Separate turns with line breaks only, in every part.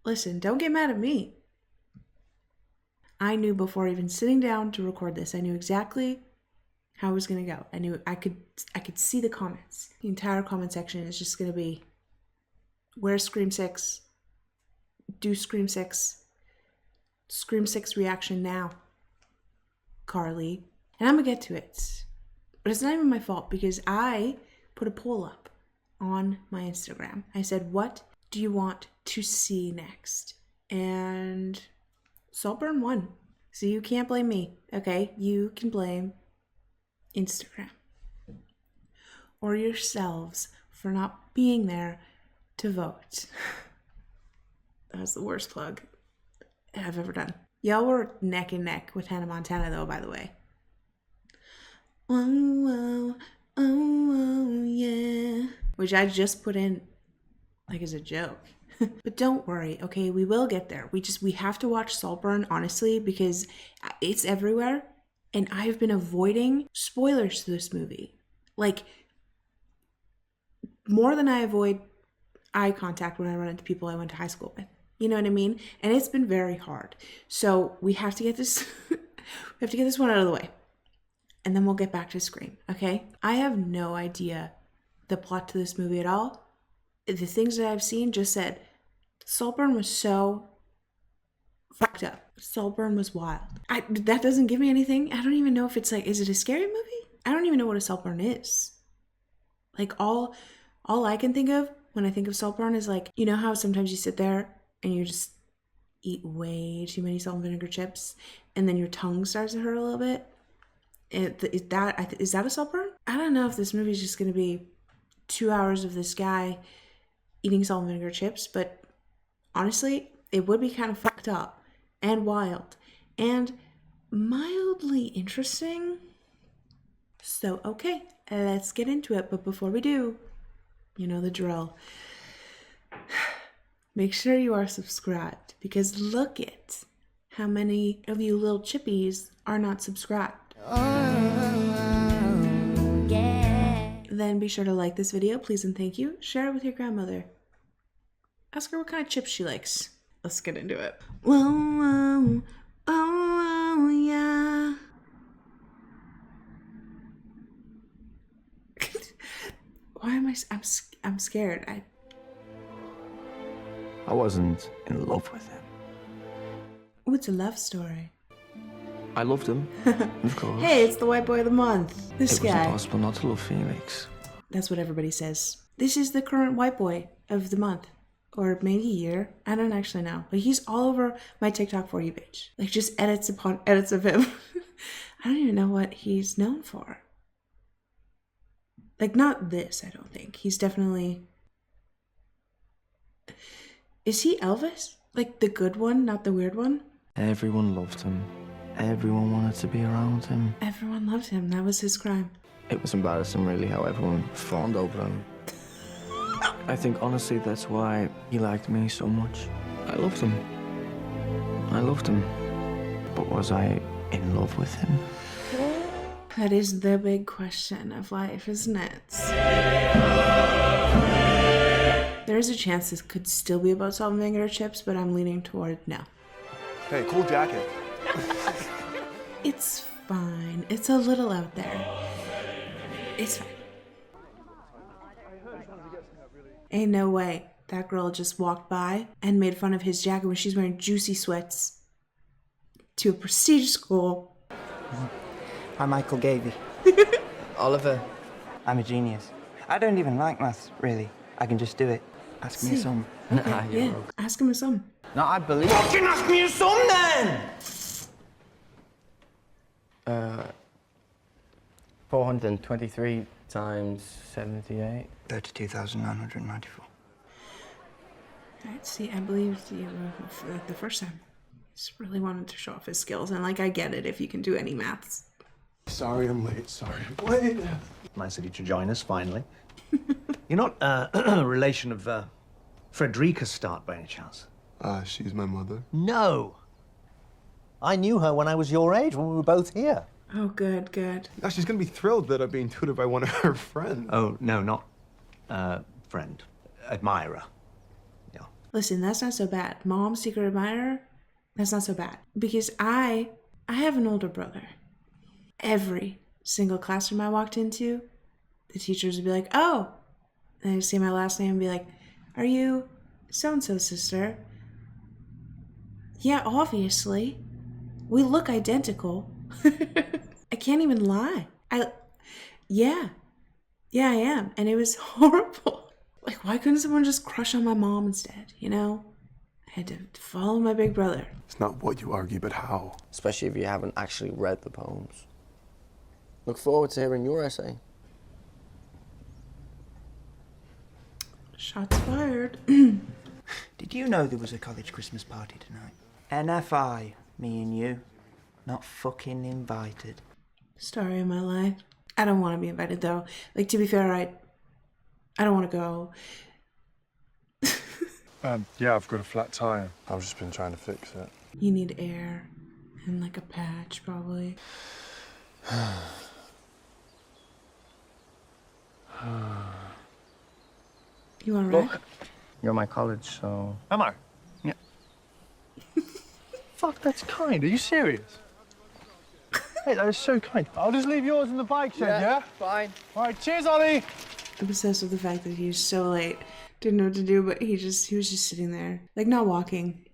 Listen, don't get mad at me. I knew before even sitting down to record this, I knew exactly how it was going to go. I knew I could see the comments. The entire comment section is just going to be, where's Scream 6? Do Scream 6. Scream 6 reaction now, Carly. And I'm going to get to it. But it's not even my fault because I put a poll up on my Instagram. I said, what do you want to see next? And SALTBURN won. So you can't blame me, okay? You can blame Instagram or yourselves for not being there to vote. That was the worst plug I've ever done. Y'all were neck and neck with Hannah Montana though, by the way. Oh, oh, oh, yeah. Which I just put in like as a joke. But don't worry, okay? We will get there. We have to watch SALTBURN, honestly, because it's everywhere. And I've been avoiding spoilers to this movie. Like, more than I avoid eye contact when I run into people I went to high school with. You know what I mean? And it's been very hard. So we have to get this, we have to get this one out of the way. And then we'll get back to Scream, okay? I have no idea the plot to this movie at all. The things that I've seen just said, SALTBURN was so fucked up. SALTBURN was wild. That doesn't give me anything. I don't even know if it's like, is it a scary movie? I don't even know what a SALTBURN is. Like all I can think of when I think of SALTBURN is like, you know how sometimes you sit there and you just eat way too many salt and vinegar chips and then your tongue starts to hurt a little bit? Is that a SALTBURN? I don't know if this movie is just going to be 2 hours of this guy eating salt and vinegar chips, but honestly, it would be kind of fucked up and wild and mildly interesting. So, okay, let's get into it. But before we do, you know the drill. Make sure you are subscribed because look at how many of you little chippies are not subscribed. Then be sure to like this video, please and thank you. Share it with your grandmother. Ask her what kind of chips she likes. Let's get into it. Whoa, oh, yeah. Why am I'm scared.
I wasn't in love with him.
What's a love story?
I loved him, of course.
Hey, it's the white boy of the month. This guy.
It was impossible not to love Felix.
That's what everybody says. This is the current white boy of the month. Or maybe year. I don't actually know. But he's all over my TikTok For You page. Like just edits upon edits of him. I don't even know what he's known for. Like not this, I don't think. He's definitely... Is he Elvis? Like the good one, not the weird one?
Everyone loved him. Everyone wanted to be around him.
Everyone loved him. That was his crime.
It was embarrassing, really, how everyone fawned over him. I think, honestly, that's why he liked me so much. I loved him. I loved him. But was I in love with him?
That is the big question of life, isn't it? There is a chance this could still be about salt and vinegar chips, but I'm leaning toward no.
Hey, cool jacket.
It's fine. It's a little out there. It's fine. Ain't no way that girl just walked by and made fun of his jacket when she's wearing juicy sweats to a prestigious school.
I'm Michael Gavey.
Oliver.
I'm a genius. I don't even like maths, really. I can just do it. Ask me a sum.
Okay, yeah. Ask him a sum.
No, I believe... Fucking ask me a sum, then!
423 times 78.
32,994.
Alright, see, I believe the first time. Just really wanted to show off his skills, and like I get it if you can do any maths.
Sorry I'm late. Sorry I'm late.
Nice of you to join us, finally. You're not a relation of Frederica Start by any chance?
She's my mother.
No. I knew her when I was your age, when we were both here.
Oh, good, good.
Now she's gonna be thrilled that I'm being tutored by one of her friends.
Oh, no, not friend. Admirer. Yeah.
Listen, that's not so bad. Mom's secret admirer, that's not so bad. Because I have an older brother. Every single classroom I walked into, the teachers would be like, oh. And I'd say my last name and be like, are you so-and-so sister? Yeah, obviously. We look identical. I can't even lie. Yeah, I am. And it was horrible. Like, why couldn't someone just crush on my mom instead, you know? I had to follow my big brother.
It's not what you argue, but how.
Especially if you haven't actually read the poems. Look forward to hearing your essay.
Shots fired.
Did you know there was a college Christmas party tonight? NFI, me and you. Not fucking invited.
Story of my life. I don't want to be invited though. Like, to be fair, I don't want to go.
Yeah, I've got a flat tire. I've just been trying to fix it.
You need air and like a patch, probably. You want to ride?
Look, you're my college, so...
Am I?
Yeah.
Fuck, that's kind. Are you serious? Hey, that is so kind. I'll just leave yours in the bike shed, yeah?
Fine.
All right, cheers, Ollie.
I'm obsessed with the fact that he was so late. Didn't know what to do, but he was just sitting there. Like, not walking.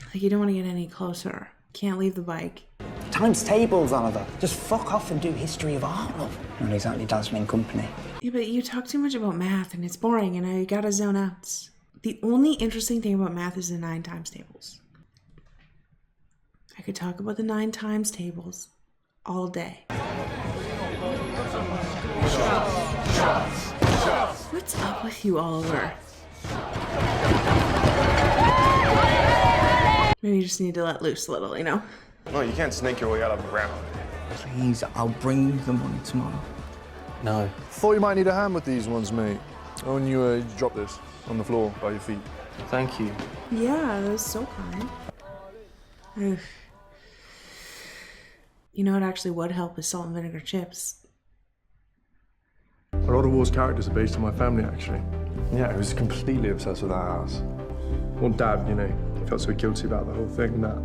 Like, you don't want to get any closer. Can't leave the bike.
Times tables, Oliver. Just fuck off and do history of art, love. Not exactly dazzling company.
Yeah, but you talk too much about math, and it's boring, and I gotta zone out. The only interesting thing about math is the 9 times tables. I could talk about the 9 times tables all day. What's up with you, Oliver? Maybe you just need to let loose a little, you know?
No, you can't snake your way out of the ground.
Please, I'll bring you the money tomorrow.
No.
Thought you might need a hand with these ones, mate. Oh, and you drop this on the floor by your feet.
Thank you.
Yeah, that was so kind. Ugh. You know what actually would help is salt and vinegar chips.
A lot of War's characters are based on my family, actually. Yeah, he was completely obsessed with our house. Well, Dad, you know, he felt so guilty about the whole thing that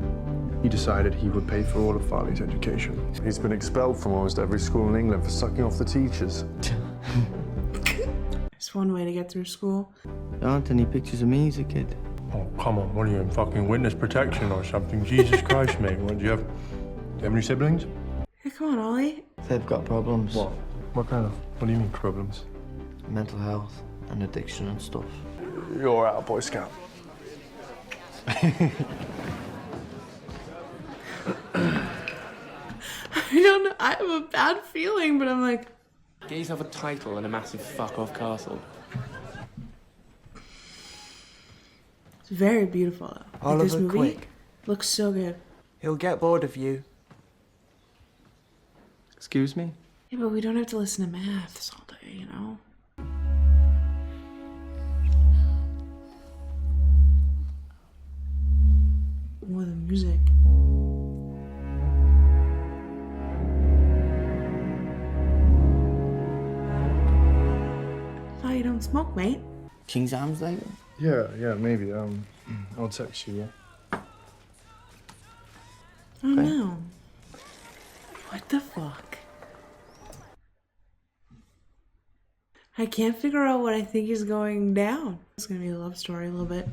he decided he would pay for all of Farley's education. He's been expelled from almost every school in England for sucking off the teachers.
It's one way to get through school.
There aren't any pictures of me as a kid.
Oh, come on, what are you in fucking witness protection or something? Jesus Christ, mate. What, do you have any siblings?
Hey, come on, Ollie.
They've got problems.
What? What kind of? What do you mean problems?
Mental health and addiction and stuff.
You're out, Boy Scout.
I don't know. I have a bad feeling, but I'm like...
Get yourself a title and a massive fuck-off castle.
It's very beautiful, though. Like, this
Oliver,
movie
quick.
looks so good.
He'll get bored of you.
Excuse me?
Yeah, but we don't have to listen to maths all day, you know? More than music. Oh, you don't smoke, mate.
King's Arms later?
Yeah, maybe. I'll text you, yeah?
Oh, no. What the fuck? I can't figure out what I think is going down. It's gonna be a love story a little bit.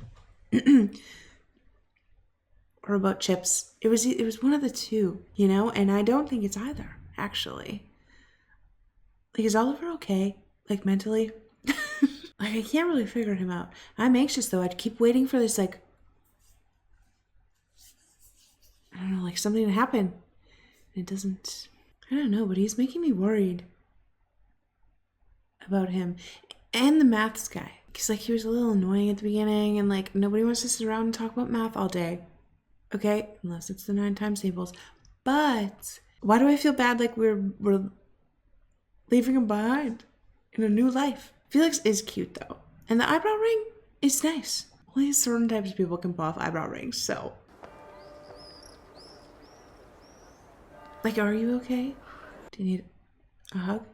Or about chips. It was one of the two, you know? And I don't think it's either, actually. Like, is Oliver okay? Like, mentally? Like, I can't really figure him out. I'm anxious, though. I'd keep waiting for this, like... I don't know, like, something to happen. It doesn't... I don't know, but he's making me worried about him. And the maths guy. Because, like, he was a little annoying at the beginning, and, like, nobody wants to sit around and talk about math all day. Okay? Unless it's the 9 times tables. But why do I feel bad like we're leaving him behind in a new life? Felix is cute, though. And the eyebrow ring is nice. Only certain types of people can pull off eyebrow rings, so... Like, are you okay? Do you need a hug?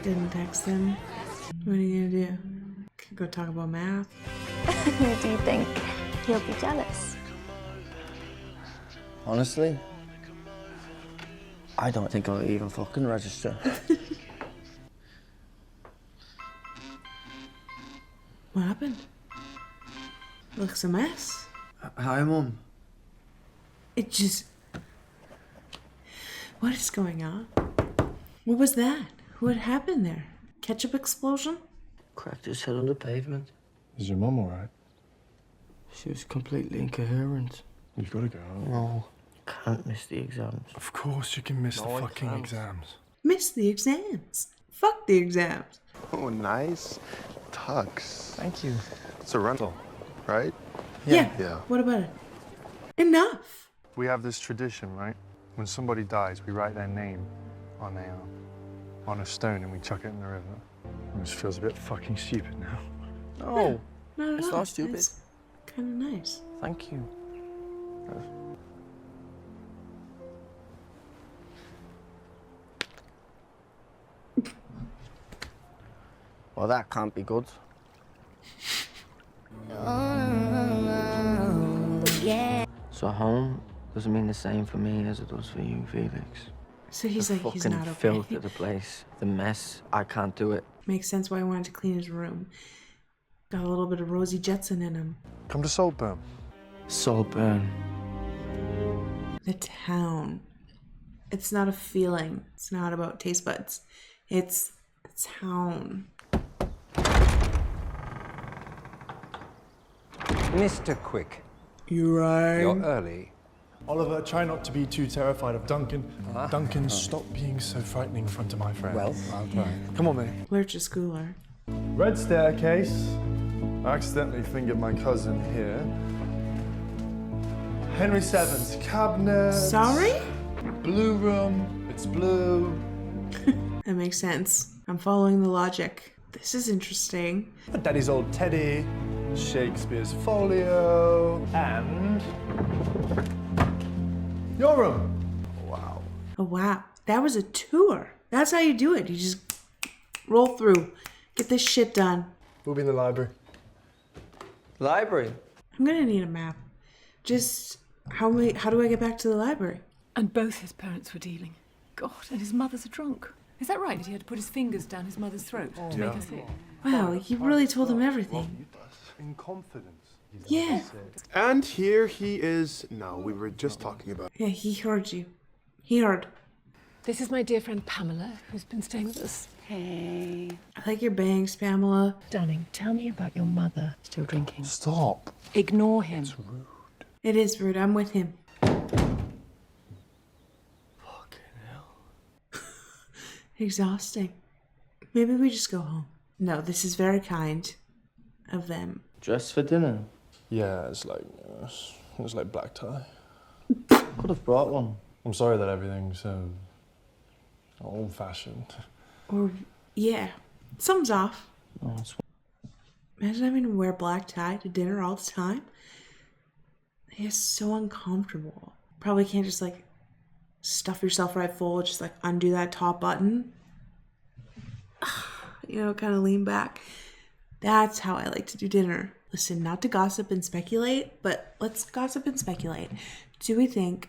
Didn't text him. What are you gonna do? Go talk about math.
Do you think he'll be jealous?
Honestly, I don't think I'll even fucking register.
What happened? Looks a mess.
Hi, Mum.
It just... What is going on? What was that? What happened there? Ketchup explosion?
Cracked his head on the pavement.
Is your mum all right?
She was completely incoherent.
You've got to go.
No, can't miss the exams.
Of course you can miss
No,
the
I
fucking
can't.
exams.
Miss the exams. Fuck the exams.
Oh, nice. Tux.
Thank you.
It's a rental, right?
Yeah.
Yeah.
What about it? Enough.
We have this tradition, right? When somebody dies, we write their name on a stone and we chuck it in the river. It just feels a bit fucking stupid now.
No,
Not at
it's
all.
not stupid.
It's kind of nice.
Thank you. Well, that can't be good. So home doesn't mean the same for me as it does for you, Felix.
So he's
The
like, he's
fucking
not okay.
filth of the place, the mess. I can't do it.
Makes sense why he wanted to clean his room. Got a little bit of Rosie Jetson in him.
Come to SALTBURN.
SALTBURN.
The town. It's not a feeling. It's not about taste buds. It's a town.
Mr. Quick,
You right.
you're early.
Oliver, try not to be too terrified of Duncan. Duncan, stop being so frightening in front of my friends.
Well, I'll try.
Come on, mate.
Lurch a schooler.
Red staircase. I accidentally fingered my cousin here. Henry VII's cabinet.
Sorry?
Blue room. It's blue.
That makes sense. I'm following the logic. This is interesting.
Daddy's old teddy. Shakespeare's folio. And your room. Wow.
Oh, wow. That was a tour. That's how you do it. You just roll through. Get this shit done.
We'll be in the library.
Library?
I'm gonna need a map. Just how do I get back to the library?
And both his parents were dealing. God, and his mother's a drunk. Is that right? That he had to put his fingers down his mother's throat to make her sick?
Wow, you really told him everything.
In confidence.
Yeah.
And here he is. No, we were just talking about.
Yeah, he heard you. He heard.
This is my dear friend Pamela, who's been staying with us.
Hey.
I like your bangs, Pamela.
Darling, tell me about your mother still drinking.
Stop.
Ignore him.
It's rude.
It is rude. I'm with him.
Fucking hell.
Exhausting. Maybe we just go home. No, this is very kind of them.
Dress for dinner?
Yeah, it's like black tie.
Could have brought one.
I'm sorry that everything's so old-fashioned.
Or, yeah, something's off.
No, it's...
Imagine having to wear black tie to dinner all the time. It's so uncomfortable. Probably can't just like stuff yourself right full, just like undo that top button. You know, kind of lean back. That's how I like to do dinner. Listen, not to gossip and speculate, but let's gossip and speculate. Do we think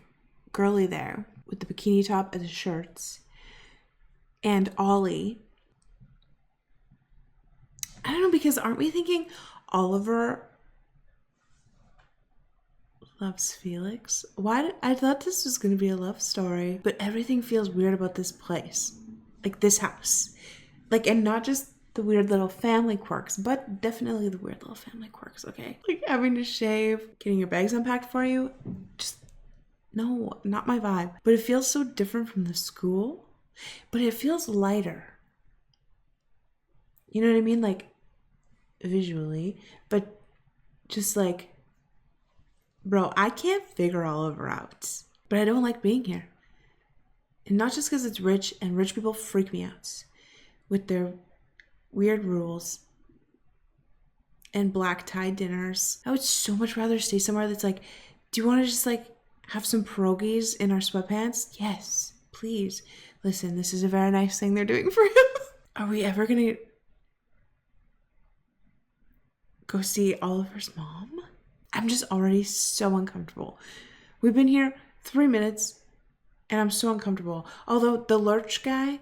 Girly there with the bikini top and the shirts and Ollie, I don't know, because aren't we thinking Oliver loves Felix? I thought this was going to be a love story, but everything feels weird about this place. Like this house. Like, and not just the weird little family quirks, but definitely the weird little family quirks, okay? Like having to shave, getting your bags unpacked for you. Just, no, not my vibe. But it feels so different from the school, but it feels lighter. You know what I mean? Like, visually, but just like, bro, I can't figure Oliver out, but I don't like being here. And not just because it's rich, and rich people freak me out with their weird rules and black tie dinners. I would so much rather stay somewhere that's like, do you want to just like have some pierogies in our sweatpants? Yes, please. Listen, this is a very nice thing they're doing for you. Are we ever gonna... go see Oliver's mom? I'm just already so uncomfortable. We've been here 3 minutes and I'm so uncomfortable. Although the Lurch guy,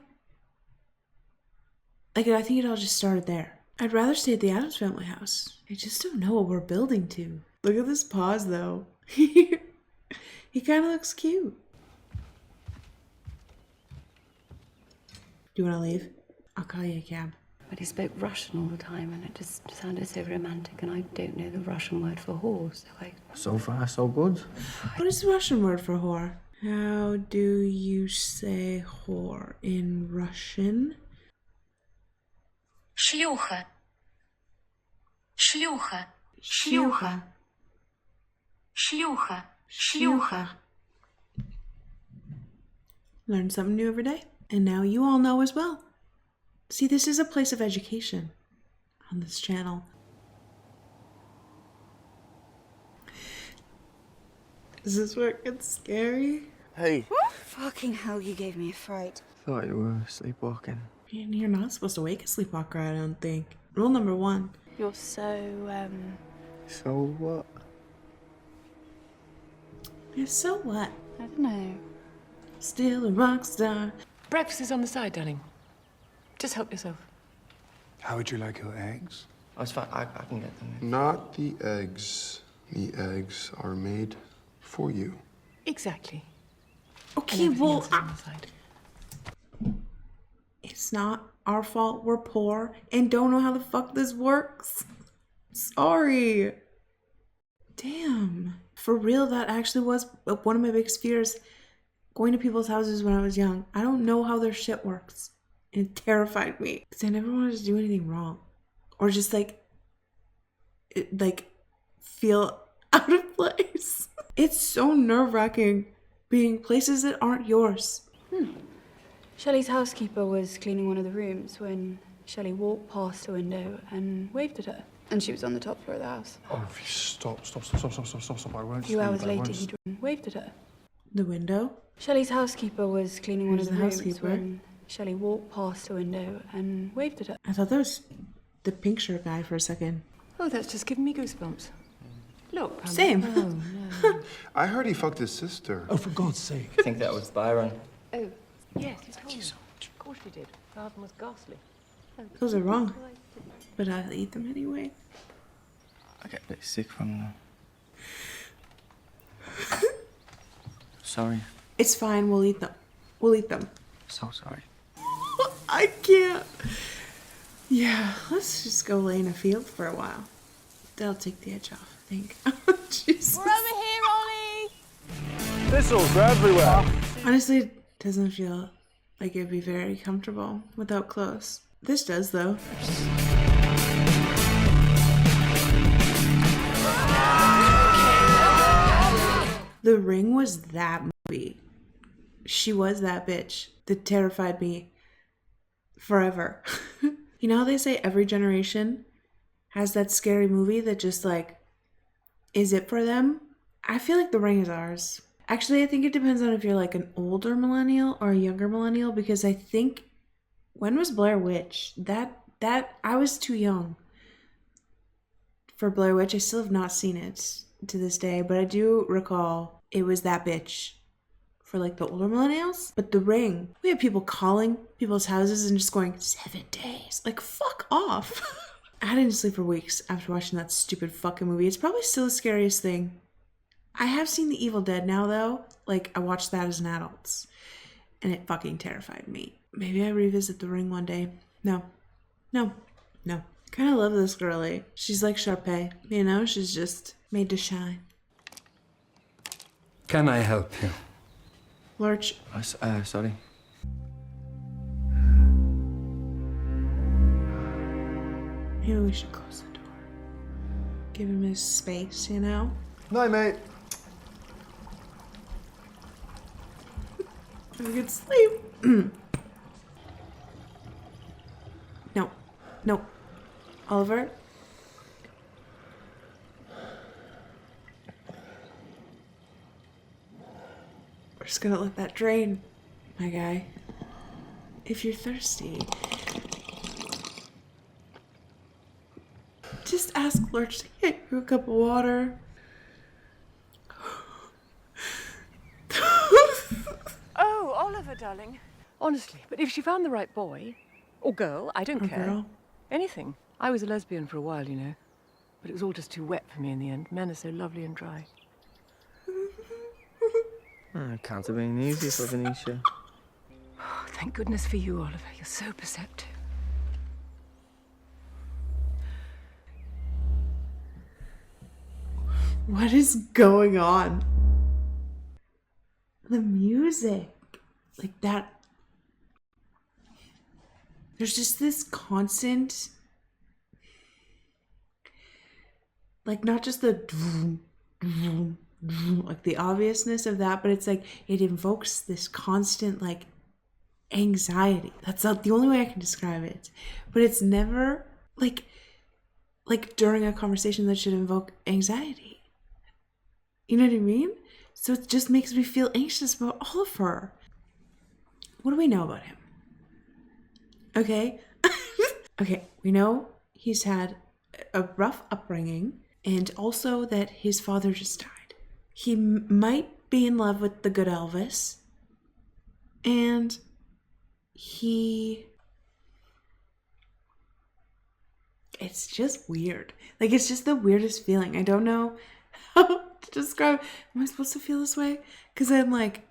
like, I think it all just started there. I'd rather stay at the Addams family house. I just don't know what we're building to. Look at this pause though. He kind of looks cute. Do you want to leave? I'll call you a cab.
But he spoke Russian all the time and it just sounded so romantic, and I don't know the Russian word for horse, so I...
So far, so good.
What is the Russian word for whore? How do you say whore in Russian?
Шлюха. Шлюха.
Шлюха.
Шлюха.
Шлюха. Learn something new every day. And now you all know as well. See, this is a place of education on this channel. Is this where it gets scary?
Hey.
Fucking hell, you gave me a fright.
Thought you were sleepwalking.
And you're not supposed to wake a sleepwalker, I don't think. Rule number 1.
You're so,
So what?
Yeah, so what?
I don't know.
Still a rock star.
Breakfast is on the side, darling. Just help yourself.
How would you like your eggs?
Oh, it's fine. I can get them.
Not the eggs. The eggs are made for you.
Exactly.
Okay,
And everything
well,
else is on the side.
it's not our fault. We're poor and don't know how the fuck this works. Sorry. Damn. For real, that actually was one of my biggest fears. Going to people's houses when I was young. I don't know how their shit works. And it terrified me. Because I never wanted to do anything wrong. Or just feel out of place. It's so nerve-wracking being places that aren't yours.
Shelley's housekeeper was cleaning one of the rooms when Shelley walked past the window and waved at her. And she was on the top floor of the house.
Oh, if you stop. I won't
A few hours later, he waved at her.
The window?
Shelley's housekeeper was cleaning one of
Who's
the
the
rooms
housekeeper?
when Shelley walked past the window and waved at her.
I thought that was the pink shirt guy for a second.
Oh, that's just giving me goosebumps. Look, Pamela.
Same.
No.
I heard he fucked his sister.
Oh, for God's sake.
I think that was Byron.
Oh, yes, you told me. Of course you did. Father was ghastly.
Those are wrong. But I'll eat them anyway.
I get a bit sick from them. Sorry.
It's fine, we'll eat them. We'll eat them.
So sorry.
I can't. Yeah, let's just go lay in a field for a while. That'll take the edge off, I think. Oh, Jesus.
We're over here, Ollie!
Thistles are everywhere.
Honestly, it doesn't feel like it'd be very comfortable without clothes. This does, though. The Ring was that movie. She was that bitch that terrified me forever. You know how they say every generation has that scary movie that just is it for them? I feel like The Ring is ours. Actually, I think it depends on if you're an older millennial or a younger millennial, because I think, when was Blair Witch? That I was too young for Blair Witch. I still have not seen it to this day, but I do recall it was that bitch for the older millennials. But The Ring, we had people calling people's houses and just going 7 days. Fuck off. I didn't sleep for weeks after watching that stupid fucking movie. It's probably still the scariest thing. I have seen The Evil Dead now, though. I watched that as an adult, and it fucking terrified me. Maybe I revisit The Ring one day. No. Kind of love this girlie. She's like Sharpay, you know? She's just made to shine.
Can I help you?
Lurch.
Sorry.
Maybe we should close the door. Give him his space, you know?
Night, mate.
Have a good sleep. No. Oliver? We're just gonna let that drain, my guy. If you're thirsty, just ask ask Lurch to get you a cup of water.
Oh, Oliver, darling. Honestly, but if she found the right boy, or girl, I don't care.
Girl.
Anything. I was a lesbian for a while, you know. But it was all just too wet for me in the end. Men are so lovely and dry.
It can't have been easy for Venetia.
Oh, thank goodness for you, Oliver. You're so perceptive.
What is going on? The music. Like that. There's just this constant, like not just the like the obviousness of that, but it's like it invokes this constant like anxiety. That's not the only way I can describe it. But it's never like during a conversation that should invoke anxiety. You know what I mean? So it just makes me feel anxious about Oliver. What do we know about him? Okay. Okay, we know he's had a rough upbringing and also that his father just died. He might be in love with the good Elvis. And it's just weird. Like, it's just the weirdest feeling. I don't know how to describe. Am I supposed to feel this way? Because I'm like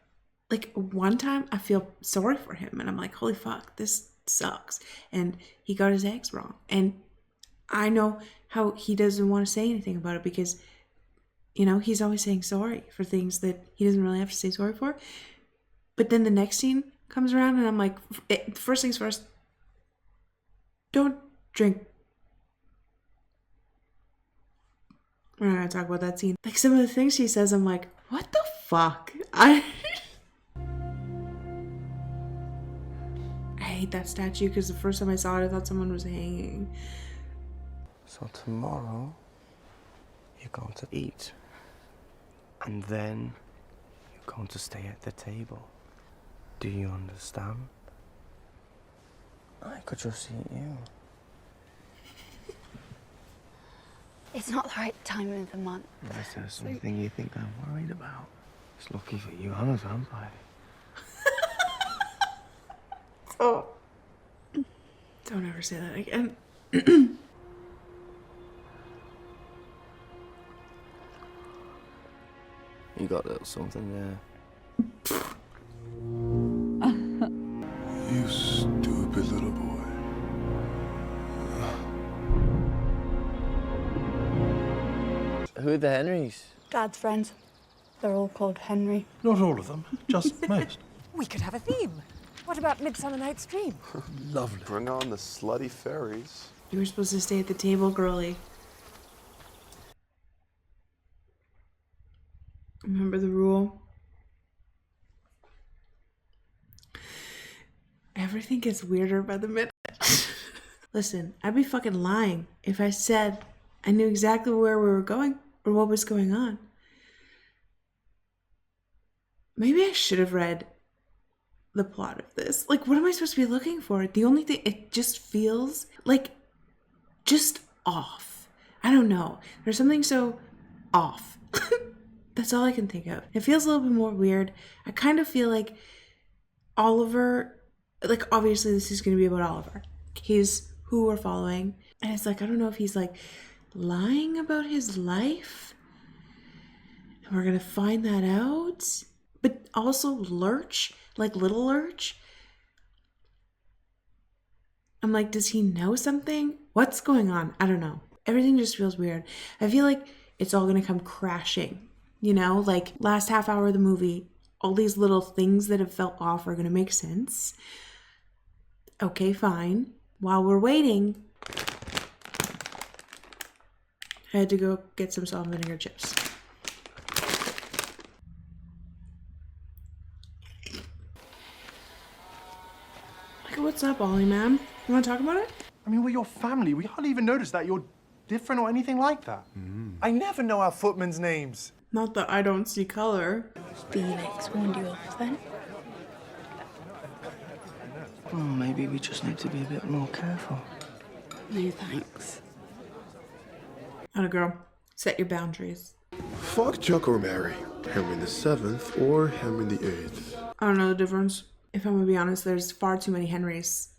one time I feel sorry for him and I'm like, holy fuck, this sucks. And he got his eggs wrong. And I know how he doesn't want to say anything about it because, you know, he's always saying sorry for things that he doesn't really have to say sorry for. But then the next scene comes around and I'm like, first things first, don't drink. We're not going to talk about that scene. Like some of the things she says, I'm like, what the fuck? I hate that statue because the first time I saw it, I thought someone was hanging.
So tomorrow, you're going to eat. And then you're going to stay at the table. Do you understand? I could just eat you.
It's not the right time of the month.
Is there something you think I'm worried about? It's lucky for you, I'm a vampire.
Oh. Don't ever say that again.
You got a little something there.
You stupid little boy.
Who are the Henrys?
Dad's friends. They're all called Henry.
Not all of them, just most.
We could have a theme. What about Midsummer Night's Dream?
Lovely.
Bring on the slutty fairies.
You were supposed to stay at the table, girly. Remember the rule? Everything gets weirder by the minute. Listen, I'd be fucking lying if I said I knew exactly where we were going or what was going on. Maybe I should have read the plot of this. Like, what am I supposed to be looking for? The only thing, it just feels like just off. I don't know. There's something so off. That's all I can think of. It feels a little bit more weird. I kind of feel like Oliver, like obviously this is going to be about Oliver. He's who we're following. And it's like, I don't know if he's like lying about his life. And we're going to find that out. But also Lurch, like little Lurch. I'm like, does he know something? What's going on? I don't know. Everything just feels weird. I feel like it's all going to come crashing. You know, like last half hour of the movie, all these little things that have felt off are going to make sense. Okay, fine. While we're waiting, I had to go get some salt and vinegar chips. Like, what's up, Ollie, man? You want to talk about it?
I mean, we're your family. We hardly even notice that you're different or anything like that. I never know our footmen's names.
Not that I don't see color.
Felix warned you off then?
Well, maybe we just need to be a bit more careful.
No, thanks.
Atta girl. Set your boundaries.
Fuck Chuck or Mary. Henry VII or Henry VIII.
I don't know the difference. If I'm gonna be honest, there's far too many Henrys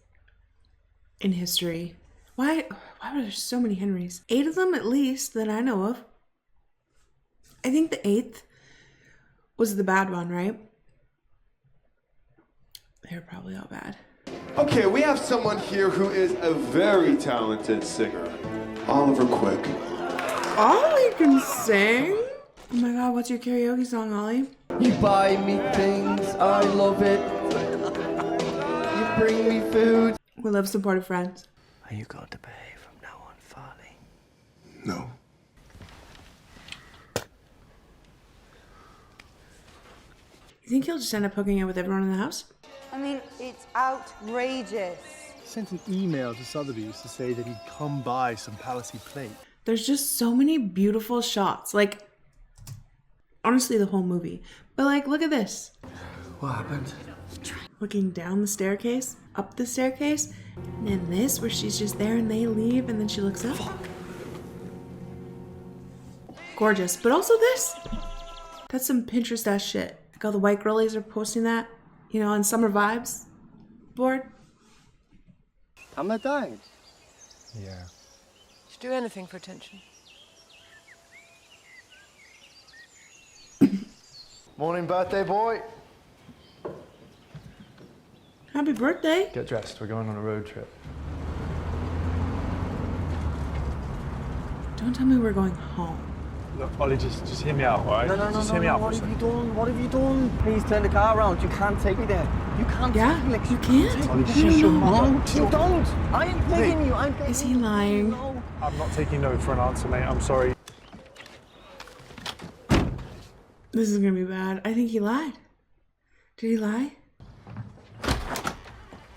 in history. Why were there so many Henrys? 8 of them at least that I know of. I think the 8th was the bad one, right? They were probably all bad.
Okay, we have someone here who is a very talented singer. Oliver Quick.
Ollie can sing? Oh my god, what's your karaoke song, Ollie?
You buy me things, I love it. You bring me food.
We love supportive friends.
Are you going to behave from now on, Farley?
No.
You think he'll just end up hooking up with everyone in the house?
I mean, it's outrageous.
He sent an email to Sotheby's to say that he'd come by some Palissy plate.
There's just so many beautiful shots. Like, honestly, the whole movie. But like, look at this.
What happened?
Looking down the staircase, up the staircase, and then this where she's just there and they leave and then she looks up. Gorgeous. But also this. That's some Pinterest-ass shit. Like all the white girlies are posting that, you know, on Summer Vibes board.
Am I dying?
Yeah.
Should do anything for attention.
Morning, birthday boy.
Happy birthday.
Get dressed, we're going on a road trip.
Don't tell me we're going home.
Look, Ollie, just hear me out, alright?
No,
Just hear me out for a
what have
second.
you done? What have you done? Please turn the car around. You can't take me there. You can't.
Yeah,
Felix,
you can't.
Ollie, shush your mouth.
You don't. I'm begging you. I'm begging
Is he lying?
No.
I'm not taking no for an answer, mate. I'm sorry.
This is gonna be bad. I think he lied. Did he lie?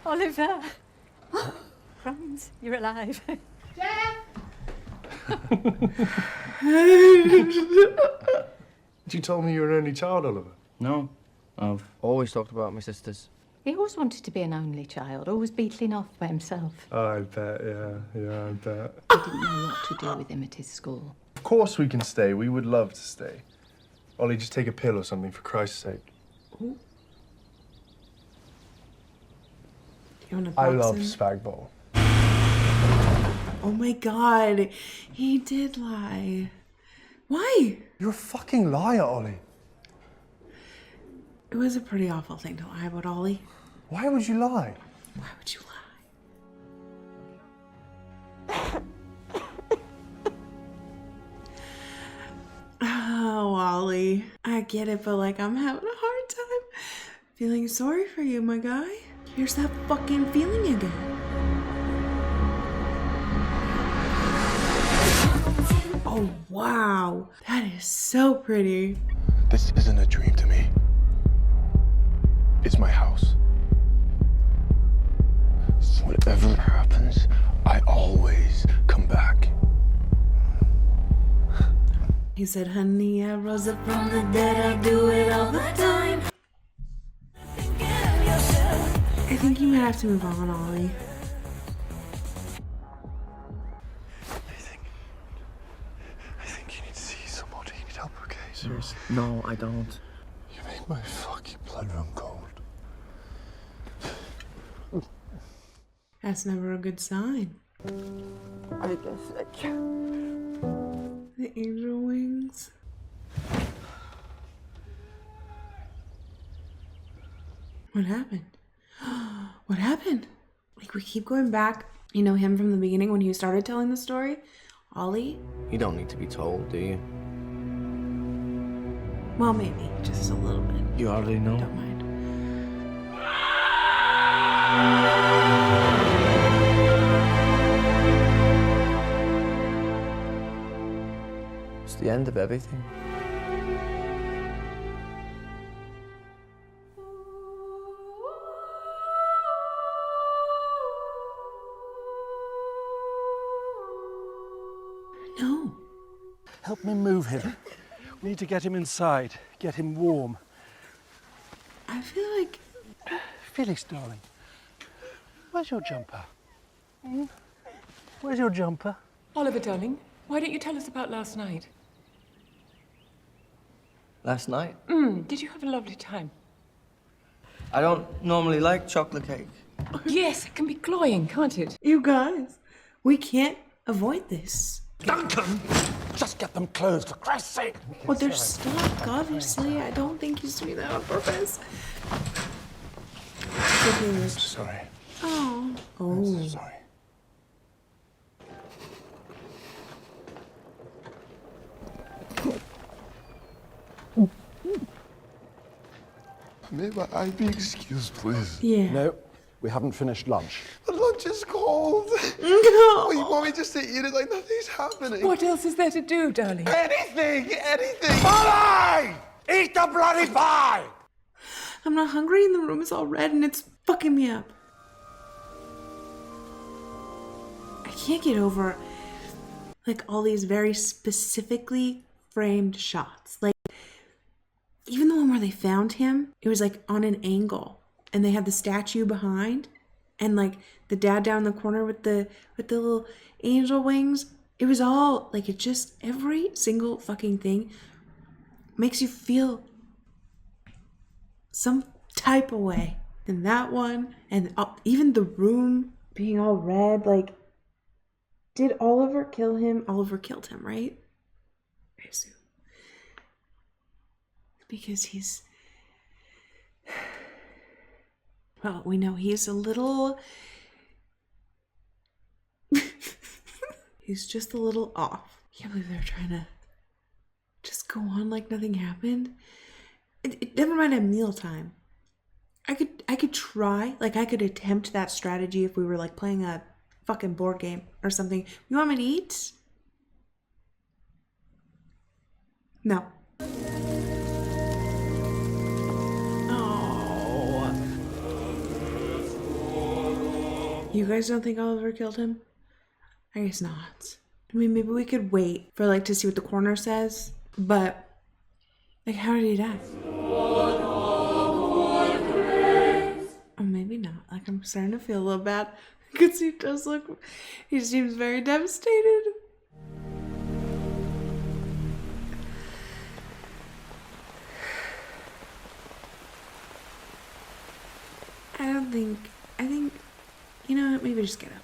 Oliver! Franz, you're alive.
You told me you were an only child, Oliver.
No. I've always talked about my sisters.
He always wanted to be an only child, always beetling off by himself.
Oh, I bet, yeah, I bet.
He didn't know what to do with him at his school.
Of course we can stay. We would love to stay. Ollie, just take a pill or something, for Christ's sake.
Ooh. You wanna
I
box
love
him?
spag bowl.
Oh my god, he did lie. Why?
You're a fucking liar, Ollie.
It was a pretty awful thing to lie about, Ollie.
Why would you lie?
Why would you lie? Oh, Ollie. I get it, but like, I'm having a hard time feeling sorry for you, my guy. Here's that fucking feeling again. Oh, wow. That is so pretty.
This isn't a dream to me. It's my house. Whatever happens, I always come back.
He said, honey, I rose up from the dead. I do it all the time. I think you might have to move on, Ollie.
I think you need to see somebody. You need help, okay? Seriously.
No, I don't.
You make my fucking blood run cold.
That's never a good sign.
I guess I can.
The angel wings. What happened? What happened? Like, we keep going back. You know him from the beginning when he started telling the story? Ollie?
You don't need to be told, do you?
Well, maybe. Just a little bit.
You already know.
Don't mind.
It's the end of everything.
No.
Help me move him. We need to get him inside, get him warm.
I feel like...
Felix, darling, where's your jumper? Where's your jumper?
Oliver, darling, Why don't you tell us about last night?
Last night?
Did you have a lovely time?
I don't normally like chocolate cake.
Yes, it can be cloying, can't it?
You guys, we can't avoid this.
Duncan! Just get them closed, for Christ's sake!
Well, they're stuck, obviously. I don't think he's doing that on purpose.
Sorry.
Oh. Oh.
Sorry.
May I be excused, please?
Yeah.
No, we haven't finished lunch.
The lunch is cold.
No.
Well, you want me just to eat it like nothing's happening?
What else is there to do, darling?
Anything!
Ollie! Eat the bloody pie!
I'm not hungry and the room is all red and it's fucking me up. I can't get over, like, all these very specifically framed shots. Like, even the one where they found him, it was like on an angle and they had the statue behind and like the dad down in the corner with the little angel wings. It was all like, it just, every single fucking thing makes you feel some type of way. And that one, and even the room being all red, like, did Oliver kill him? Oliver killed him, right? I assume. Because he's, well, we know he's a little, he's just a little off. I can't believe they're trying to just go on like nothing happened. Never mind at mealtime. I could try, like I could attempt that strategy if we were like playing a fucking board game or something. You want me to eat? No. You guys don't think Oliver killed him? I guess not. I mean, maybe we could wait for like to see what the coroner says, but like, how did he die? Oh, maybe not. Like, I'm starting to feel a little bad because he does look, he seems very devastated. I think, you know what, maybe just get up.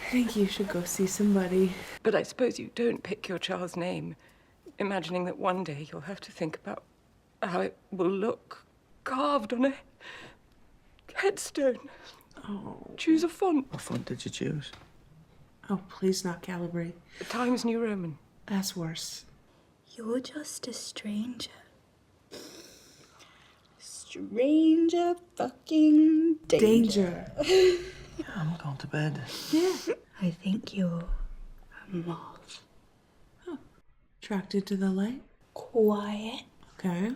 I think you should go see somebody.
But I suppose you don't pick your child's name, imagining that one day you'll have to think about how it will look carved on a headstone.
Oh.
Choose a font.
What font did you choose?
Oh, please not Calibri.
The Times New Roman.
That's worse.
You're just a stranger. Stranger fucking danger.
I'm going to bed.
Yeah.
I think you're a moth.
Oh. Attracted to the light?
Quiet.
Okay.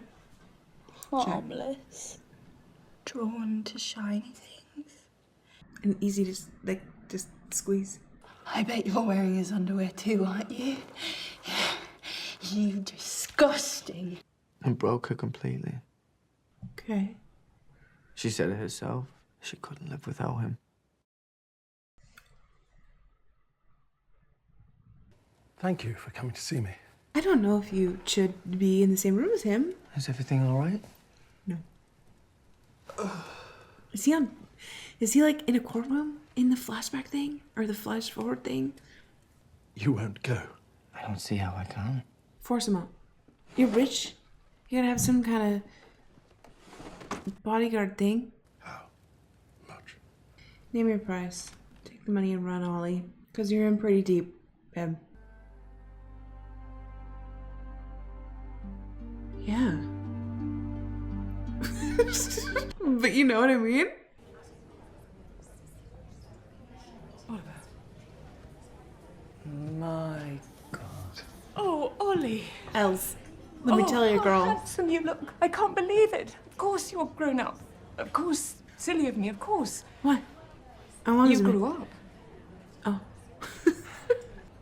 Harmless. Drawn to shiny things.
And easy to, like, just squeeze.
I bet you're wearing his underwear too, aren't you? You disgusting.
And broke her completely.
Okay.
She said it herself. She couldn't live without him.
Thank you for coming to see me.
I don't know if you should be in the same room as him.
Is everything all right?
No. Is he like in a courtroom in the flashback thing or the flash forward thing?
You won't go.
I don't see how I can.
Force him out. You're rich. You gotta have some kind of bodyguard thing.
How much?
Name your price. Take the money and run, Ollie. Because you're in pretty deep, babe. Yeah. But you know what I mean?
Oliver.
My God.
Oh, Ollie.
Els, let me tell you, girl.
How handsome you look. I can't believe it. Of course you're grown up. Of course, silly of me, of course.
What? How long
You
has it been?
grew up.
Oh.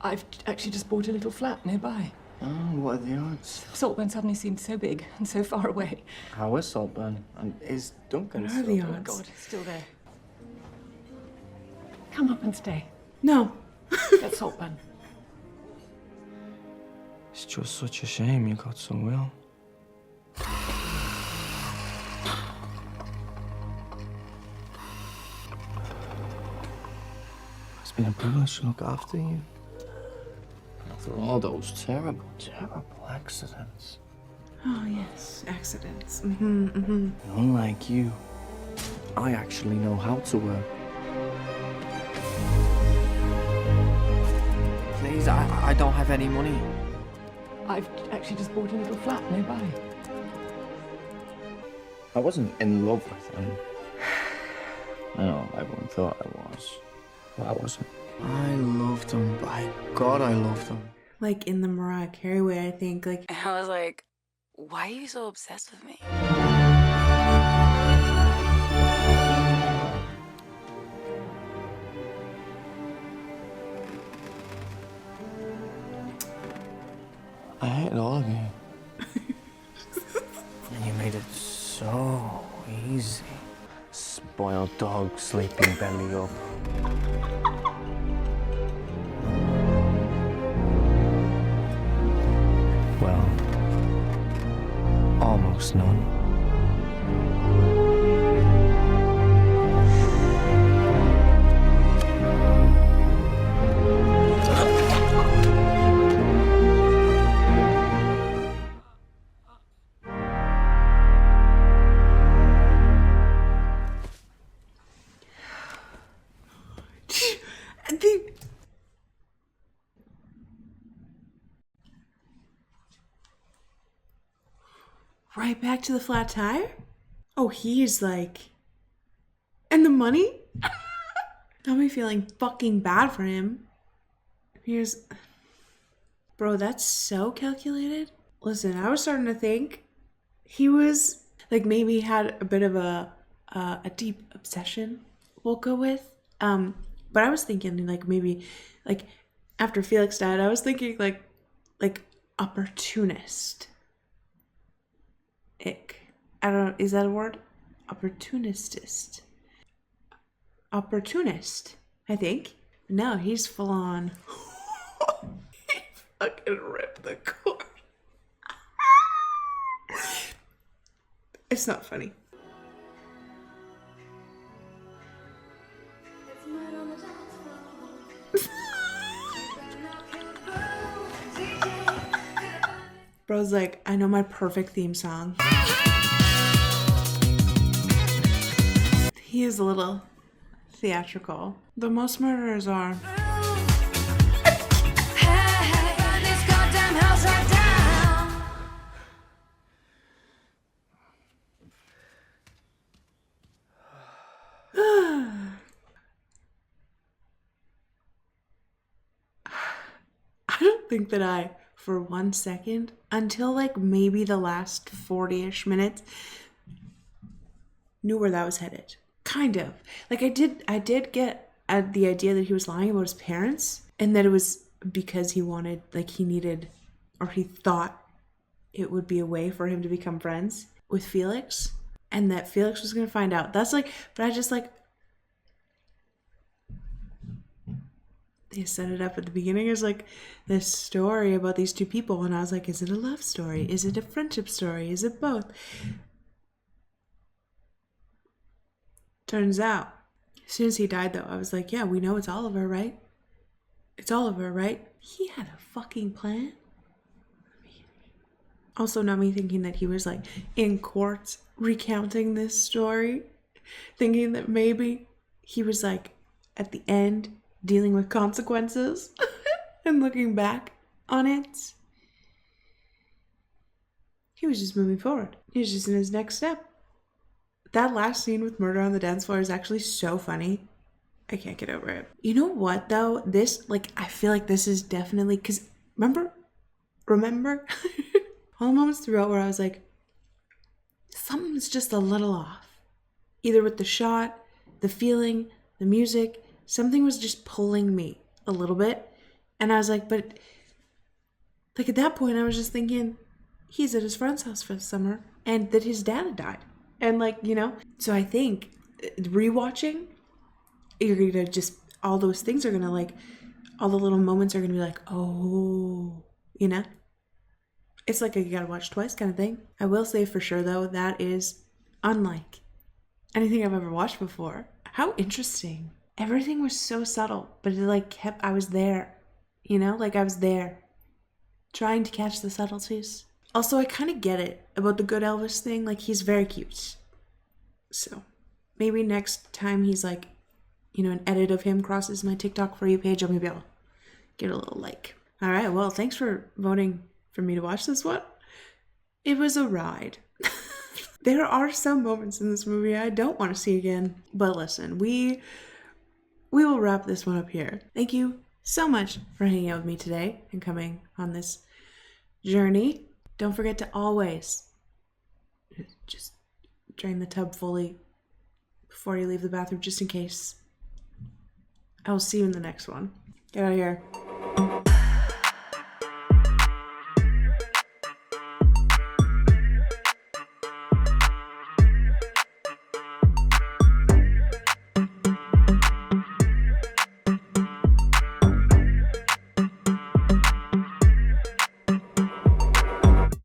I've actually just bought a little flat nearby.
Oh, what are the odds?
Saltburn suddenly seemed so big and so far away.
How is Saltburn? And is Duncan
What are the
still?
Oh,
odds?
God, still there. Come up and stay.
No.
At Saltburn.
It's just such a shame you got so ill. It's been a privilege to look after you. After all those terrible, terrible accidents.
Oh, yes, accidents. And
unlike you, I actually know how to work. Please, I don't have any money.
I've actually just bought a little flat nearby.
I wasn't in love with him. I know everyone thought I was, but I wasn't. I loved him. By God, I loved him.
Like in the Mariah Carey way, I think. Like
And I was like, why are you so obsessed with me?
I hated all of you. And you made it so easy. Spoiled dog sleeping belly up. Well, almost none.
Right back to the flat tire? Oh, he's like... And the money? Got me feeling fucking bad for him. Here's... Bro, that's so calculated. Listen, I was starting to think he was... Like, maybe had a bit of a deep obsession, we'll go with. But I was thinking, like, maybe... Like, after Felix died, I was thinking, like opportunist. Ick. I don't know, is that a word? Opportunist, I think. No, he's full on. He fucking ripped the cord. It's not funny. Bro's like, I know my perfect theme song. He is a little theatrical. But most murderers are. I don't think that I, for 1 second, until like maybe the last 40-ish minutes, knew where that was headed. Kind of. Like I did get at the idea that he was lying about his parents and that it was because he wanted, like he needed, or he thought it would be a way for him to become friends with Felix and that Felix was going to find out. That's like, but I just like, they set it up at the beginning as like this story about these two people. And I was like, is it a love story? Is it a friendship story? Is it both? Turns out, as soon as he died though, I was like, yeah, we know it's Oliver, right? It's Oliver, right? He had a fucking plan. Also, not me thinking that he was like in court recounting this story, thinking that maybe he was like at the end dealing with consequences and looking back on it. He was just moving forward. He was just in his next step. That last scene with murder on the dance floor is actually so funny. I can't get over it. You know what though? This, like, I feel like this is definitely, because remember all the moments throughout where I was like, something's just a little off. Either with the shot, the feeling, the music, something was just pulling me a little bit. And I was like, but Like at that point, I was just thinking, he's at his friend's house for the summer and that his dad had died. And like, you know, so I think rewatching, you're going to just, all those things are going to like, all the little moments are going to be like, oh, you know? It's like a you gotta watch twice kind of thing. I will say for sure though, that is unlike anything I've ever watched before. How interesting. Everything was so subtle, but it like kept, I was there, you know? Like I was there trying to catch the subtleties. Also, I kind of get it about the good Elvis thing. Like he's very cute. So maybe next time he's like, you know, an edit of him crosses my TikTok For You page, I'll maybe I'll get a little like. All right, well, thanks for voting for me to watch this one. It was a ride. There are some moments in this movie I don't want to see again. But listen, we will wrap this one up here. Thank you so much for hanging out with me today and coming on this journey. Don't forget to always just drain the tub fully before you leave the bathroom, just in case. I will see you in the next one. Get out of here.